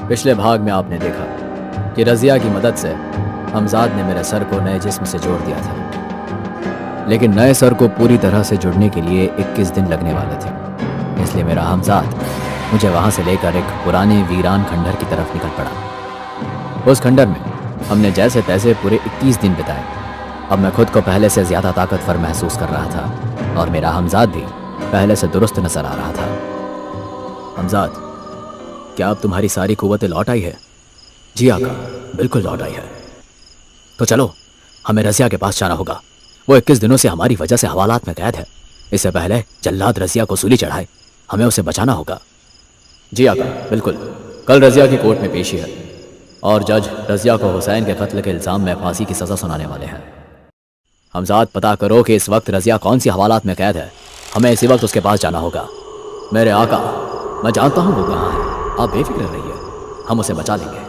पिछले भाग में आपने देखा कि रज़िया की मदद से हमजाद ने मेरे सर को नए जिस्म से जोड़ दिया था, लेकिन नए सर को पूरी तरह से जुड़ने के लिए 21 दिन लगने वाले थे। इसलिए मेरा हमजाद मुझे वहाँ से लेकर एक पुराने वीरान खंडहर की तरफ निकल पड़ा। उस खंडहर में हमने जैसे तैसे पूरे 21 दिन बिताए। अब मैं खुद को पहले से ज़्यादा ताकतवर महसूस कर रहा था और मेरा हमजाद भी पहले से दुरुस्त नजर आ रहा था। हमजाद, क्या अब तुम्हारी सारी कुव्वतें लौट आई है? जी आका, बिल्कुल लौट आई है। तो चलो, हमें रज़िया के पास जाना होगा। वो 21 दिनों से हमारी वजह से हवालात में कैद है। इससे पहले जल्लाद रज़िया को सूली चढ़ाए, हमें उसे बचाना होगा। जी आका, बिल्कुल। कल रज़िया की कोर्ट में पेशी है और जज रज़िया को हुसैन के कत्ल के इल्ज़ाम में फांसी की सज़ा सुनाने वाले हैं। हमजाद, पता करो कि इस वक्त रज़िया कौन सी हवालात में कैद है। हमें इसी वक्त उसके पास जाना होगा। मेरे आका, मैं जानता हूँ वो कहाँ है, आप बेफिक्र रहिए, हम उसे बचा लेंगे।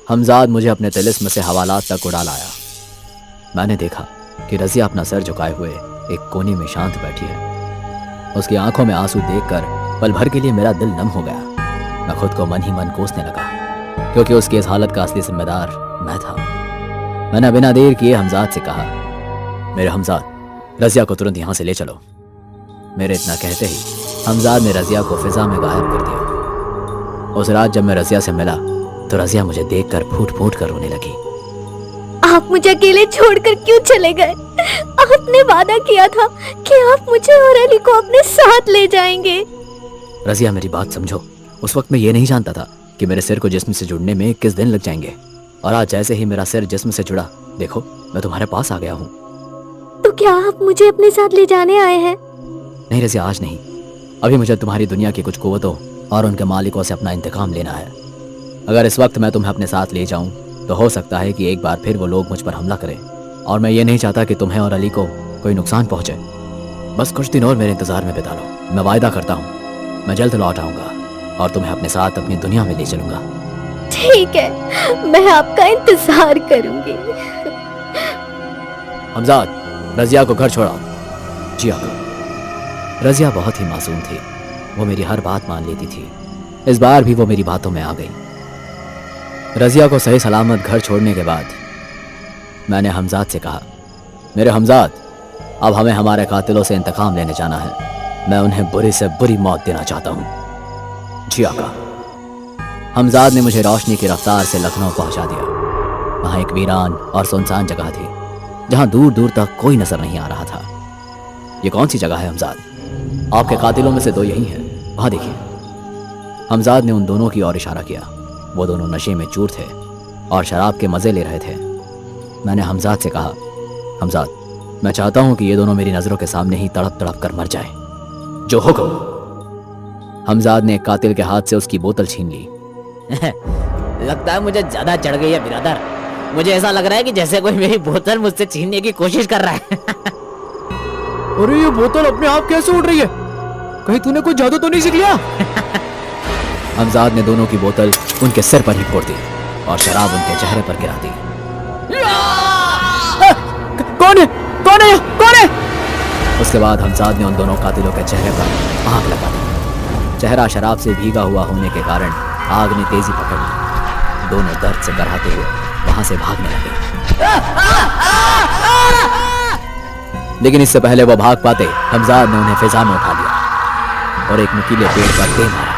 हमजाद मुझे अपने तिलिस्म से हवालात तक उड़ा लाया। मैंने देखा कि रज़िया अपना सर झुकाए हुए एक कोने में शांत बैठी है। उसकी आंखों में आंसू देखकर पल भर के लिए मेरा दिल नम हो गया। मैं खुद को मन ही मन कोसने लगा, क्योंकि उसकी इस हालत का असली जिम्मेदार मैं था। मैंने बिना देर किए हमजाद से कहा, मेरे हमजाद, रज़िया को तुरंत यहाँ से ले चलो। मेरे इतना कहते ही हमजाद ने रज़िया को फिजा में गायब कर दिया। उस रात जब मैं रज़िया से मिला तो रज़िया मुझे देखकर फूट फूट कर रोने लगी। आप मुझे अकेले छोड़कर क्यों चले गए? आपने वादा किया था कि आप मुझे और अली को अपने साथ ले जाएंगे। रज़िया, मेरी बात समझो। उस वक्त मैं ये नहीं जानता था कि मेरे सिर को जिस्म से जुड़ने में 21 दिन लग जाएंगे, और आज जैसे ही मेरा सिर जिस्म से जुड़ा, देखो मैं तुम्हारे पास आ गया हूँ। तो क्या आप मुझे अपने साथ ले जाने आए हैं? नहीं रज़िया, आज नहीं। अभी मुझे तुम्हारी दुनिया की कुछ कुव्वतों और उनके मालिकों से अपना इंतकाम लेना है। अगर इस वक्त मैं तुम्हें अपने साथ ले जाऊं तो हो सकता है कि एक बार फिर वो लोग मुझ पर हमला करें, और मैं ये नहीं चाहता कि तुम्हें और अली को कोई नुकसान पहुंचे। बस कुछ दिन और मेरे इंतजार में बिता लो। मैं वायदा करता हूँ मैं जल्द लौट आऊँगा और तुम्हें अपने साथ अपनी दुनिया में ले चलूँगा। ठीक है, मैं आपका इंतजार करूंगी। हमजाद, रज़िया को घर छोड़ाओ। जी आका। रज़िया बहुत ही मासूम थी। वो मेरी हर बात मान लेती थी। इस बार भी वो मेरी बातों में आ गई। रज़िया को सही सलामत घर छोड़ने के बाद मैंने हमजाद से कहा, मेरे हमजाद, अब हमें हमारे कातिलों से इंतकाम लेने जाना है। मैं उन्हें बुरी से बुरी मौत देना चाहता हूँ। जी आका। हमजाद ने मुझे रोशनी की रफ्तार से लखनऊ पहुंचा दिया। वहाँ एक वीरान और सुनसान जगह थी जहाँ दूर दूर तक कोई नजर नहीं आ रहा था। ये कौन सी जगह है हमजाद? आपके कातिलों में से दो यही हैं, वहाँ देखिए। हमजाद ने उन दोनों की ओर इशारा किया। वो दोनों नशे में चूर थे और शराब के मज़े ले रहे थे। मैंने हमजाद से कहा, हमजाद, मैं चाहता हूँ कि ये दोनों मेरी नज़रों के सामने ही तड़प तड़प कर मर जाएं। जो हुक्म। हमजाद ने एक कातिल के हाथ से उसकी बोतल छीन ली। लगता है मुझे ज्यादा चढ़ गई है बिरादर। मुझे ऐसा लग रहा है कि जैसे कोई मेरी बोतल मुझसे छीनने की कोशिश कर रहा है। अरे ये बोतल अपने आप कैसे उड़ रही है? कहीं तूने कोई जादू तो नहीं सीख लिया? हमजाद ने दोनों की बोतल उनके सिर पर ही फोड़ दी और शराब उनके चेहरे पर गिरा दी। कौन है? कौन है? कौन है? उसके बाद हमजाद ने उन दोनों कातिलों के चेहरे पर आग लगा दी। चेहरा शराब से भीगा हुआ होने के कारण आग ने तेजी पकड़ ली। दोनों दर्द से कराहते हुए वहां से भागने लगे, लेकिन इससे पहले वो भाग पाते हमजाद ने उन्हें फिजा में उठा लिया और एक नुकीले पेड़ पर दे मारा,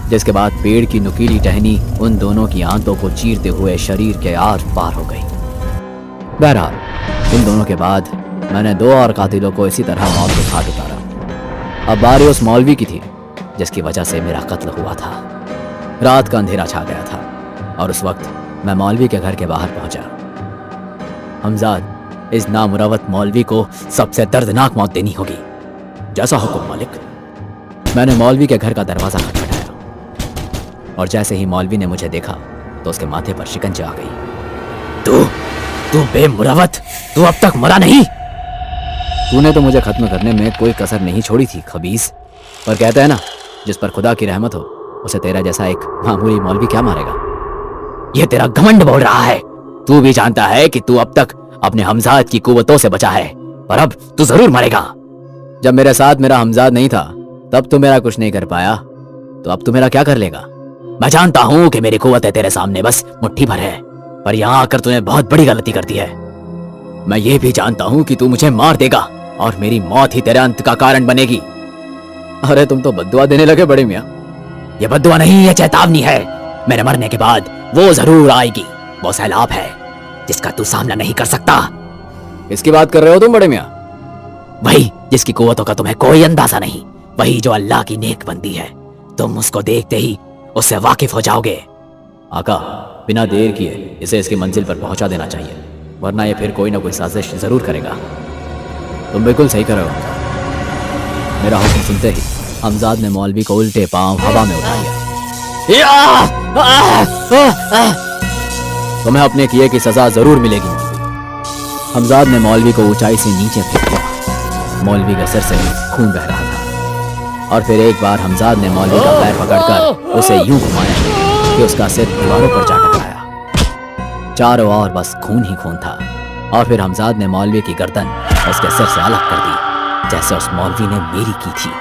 जिसके बाद पेड़ की नुकीली टहनी उन दोनों की आंतों को चीरते हुए शरीर के आर पार हो गई। बहरहाल इन दोनों के बाद मैंने दो और कातिलों को इसी तरह मौत के घाट उतारा। अब बारी उस मौलवी की थी जिसकी वजह से मेरा कत्ल हुआ था। रात का अंधेरा छा गया था और उस वक्त मैं मौलवी के घर के बाहर पहुंचा। हमजाद, इस नामुरवत मौलवी को सबसे दर्दनाक मौत देनी होगी। जैसा हुक्म मालिक। मैंने मौलवी के घर का दरवाजा खटखटाया और जैसे ही मौलवी ने मुझे देखा तो उसके माथे पर शिकंजे आ गई। तू बेमुरवत, तू अब तक मरा नहीं? तूने तो मुझे खत्म करने में कोई कसर नहीं छोड़ी थी खबीस। पर कहते हैं ना, जिस पर खुदा की रहमत हो उसे तेरा जैसा एक मामूली मौलवी क्या मारेगा। यह तेरा घमंड बोल रहा है। तू भी जानता है कि तू अब तक अपने हमजाद की कुव्वतों से बचा है, पर अब तू जरूर मरेगा। जब मेरे साथ मेरा हमजाद नहीं था तब तू मेरा कुछ नहीं कर पाया, तो अब तू मेरा क्या कर लेगा? मैं जानता हूं कि मेरी कुव्वत तेरे सामने बस मुट्ठी भर है, पर यहां आकर तूने बहुत बड़ी गलती कर दी है। मैं ये भी जानता हूं कि तू मुझे मार देगा और मेरी मौत ही तेरे अंत का कारण बनेगी। अरे तुम तो बद्दुआ देने लगे बड़े मियां। ये बद्दुआ नहीं, ये चेतावनी है। मेरे मरने के बाद वो जरूर आएगी। वो सैलाब है जिसका तू सामना नहीं कर सकता। किसकी बात कर रहे हो तुम बड़े मियां? वही जिसकी कुव्वतों का तुम्हें कोई अंदाजा नहीं, वही जो अल्लाह की नेक बंदी है। तुम उसको देखते ही उससे वाकिफ हो जाओगे। आका, बिना देर किए इसे इसकी मंजिल पर पहुंचा देना चाहिए, वरना ये फिर कोई ना कोई साजिश जरूर करेगा। तुम बिल्कुल सही कर रहे हो। मेरा हुक्म सुनते ही हमजाद ने मौलवी को उल्टे पांव हवा में उठा लिया। तुम्हें अपने किए की सजा जरूर मिलेगी मौलवी। हमजाद ने मौलवी को ऊंचाई से नीचे फेंक दिया। मौलवी के सिर से खून बह रहा था और फिर एक बार हमजाद ने मौलवी का पैर पकड़कर उसे यूं घुमाया कि उसका सिर दीवारों पर जा टकराया। चारों ओर बस खून ही खून था और फिर हमजाद ने मौलवी की गर्दन उसके सिर से अलग कर दी, जैसे उस मौलवी ने मेरी की थी।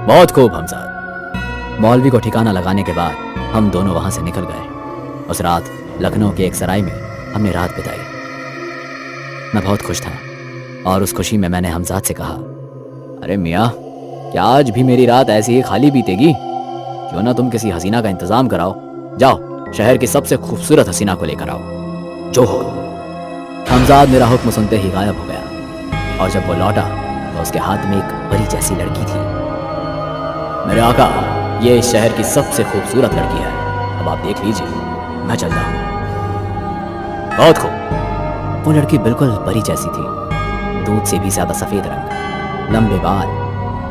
बहुत खूब हमजाद। मौलवी को ठिकाना लगाने के बाद हम दोनों वहां से निकल गए। उस रात लखनऊ के एक सराय में हमने रात बिताई। मैं बहुत खुश था और उस खुशी में मैंने हमजाद से कहा, अरे मियाँ, क्या आज भी मेरी रात ऐसी ही खाली बीतेगी? क्यों ना तुम किसी हसीना का इंतजाम कराओ। जाओ, शहर की सबसे खूबसूरत हसीना को लेकर आओ। जो हो। हमजाद मेरा हुक्म सुनते ही गायब हो गया और जब वो लौटा तो उसके हाथ में एक परी जैसी लड़की थी। मेरे आका, ये इस शहर की सबसे खूबसूरत लड़की है। अब आप देख लीजिए, मैं चलता हूं। बहुत खूब। वो लड़की बिल्कुल परी जैसी थी, दूध से भी ज्यादा सफेद रंग, लंबे बाल,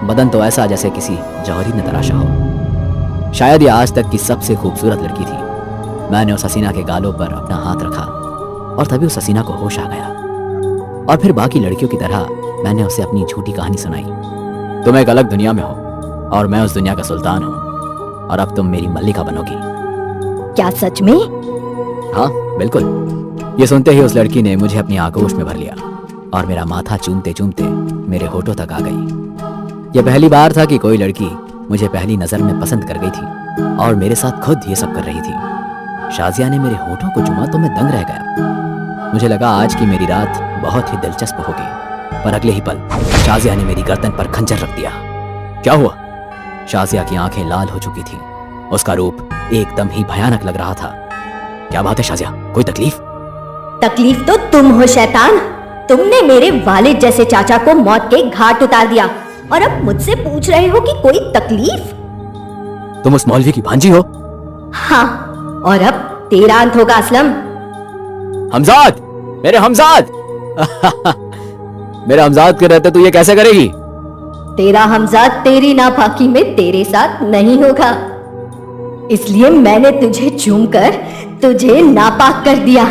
बदन तो ऐसा जैसे किसी जौहरी ने तराशा हो। शायद ये आज तक की सबसे खूबसूरत लड़की थी। मैंने उस हसीना के गालों पर अपना हाथ रखा और तभी उस हसीना को होश आ गया और फिर बाकी लड़कियों की तरह मैंने उसे अपनी झूठी कहानी सुनाई। तुम एक अलग दुनिया में हो और मैं उस दुनिया का सुल्तान हूँ और अब तुम मेरी मल्लिका बनोगी। क्या सच में? हाँ बिल्कुल। ये सुनते ही उस लड़की ने मुझे अपनी आगोश में भर लिया और मेरा माथा चूमते चूमते मेरे होठों तक आ गई। यह पहली बार था कि कोई लड़की मुझे पहली नजर में पसंद कर गई थी और मेरे साथ खुद ये सब कर रही थी। शाजिया ने मेरे होठों को चूमा तो मैं दंग रह गया। मुझे लगा आज की मेरी रात बहुत ही दिलचस्प होगी, पर अगले ही पल शाजिया ने मेरी गर्दन पर खंजर रख दिया। क्या हुआ? शाजिया की आंखें लाल हो चुकी थी। उसका रूप एकदम ही भयानक लग रहा था। क्या बात है शाजिया, कोई तकलीफ? तकलीफ तो तुम हो शैतान। तुमने मेरे वालिद जैसे चाचा को मौत के घाट उतार दिया और अब मुझसे पूछ रहे हो कि कोई तकलीफ? तुम उस मौलवी की भांजी हो? हाँ, और अब तेरा अंत होगा असलम। हमजाद, मेरे हमजाद। मेरे हमजाद के रहते तू ये कैसे करेगी? तेरा हमजाद तेरी नापाकी में तेरे साथ नहीं होगा, इसलिए मैंने तुझे चूमकर तुझे नापाक कर दिया।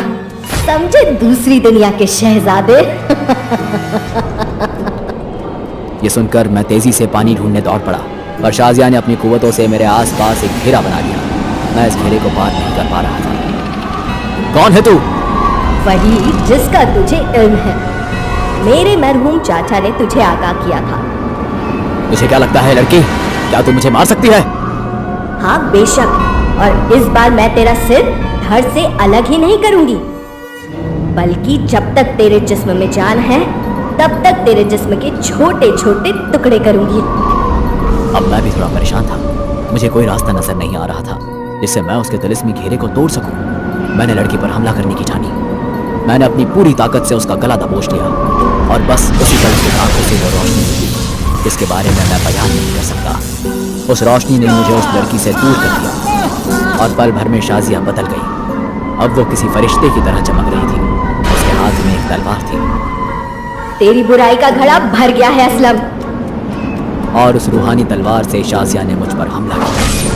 समझे दूसरी दुनिया के शहजादे। ये सुनकर मैं तेजी से पानी ढूंढने दौड़ पड़ा और शाजिया ने अपनी कुव्वतों से मेरे आसपास एक घेरा बना लिया। मैं इस घेरे को पार नहीं कर पा रहा था। कौन है तू? वही जिसका तुझे इल्म है। मेरे मरहूम चाचा ने तुझे आगाह किया था। तुझे क्या लगता है लड़की, क्या तू मुझे मार सकती है? हाँ बेशक, और इस बार मैं तेरा सिर धड़ से अलग ही नहीं करूंगी, बल्कि जब तक तेरे जिस्म में जान है तब तक तेरे जिस्म के छोटे छोटे टुकड़े करूंगी। अब मैं भी थोड़ा परेशान था। मुझे कोई रास्ता नजर नहीं आ रहा था जिससे मैं उसके तिलिस्मी घेरे को तोड़ सकूं। मैंने लड़की पर हमला करने की ठानी। मैंने अपनी पूरी ताकत से उसका गला दबोच लिया और बस उसी पल की आंखों से वो रोशनी मिली जिसके बारे में मैं बयान नहीं कर सकता। उस रोशनी ने मुझे उस लड़की से दूर कर दिया और पल भर में शाजिया बदल गई। अब वो किसी फरिश्ते की तरह चमक रही थी। उसके हाथ में एक तलवार थी। तेरी बुराई का घड़ा भर गया है असलम। और उस रूहानी तलवार से शाजिया ने मुझ पर हमला किया।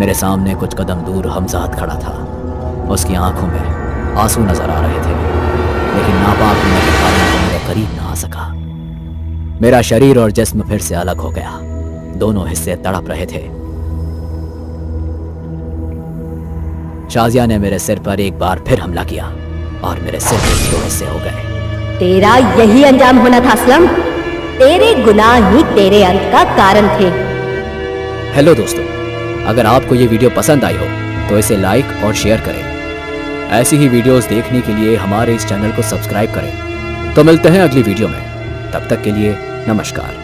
मेरे सामने कुछ कदम दूर हमजाद खड़ा था। उसकी आंखों में आंसू नजर आ रहे थे, लेकिन नापाक होने के कारण वो मेरे करीब ना आ सका। मेरा शरीर और जिस्म फिर से अलग हो गया। दोनों हिस्से तड़प रहे थे। शाजिया ने मेरे सिर पर एक बार फिर हमला किया और मेरे सिर के 2 हिस्से हो गए। तेरा यही अंजाम होना था असलम। तेरे गुनाह ही तेरे अंत का कारण थे। हेलो दोस्तों, अगर आपको ये वीडियो पसंद आई हो तो इसे लाइक और शेयर करें। ऐसी ही वीडियोस देखने के लिए हमारे इस चैनल को सब्सक्राइब करें। तो मिलते हैं अगली वीडियो में, तब तक के लिए नमस्कार।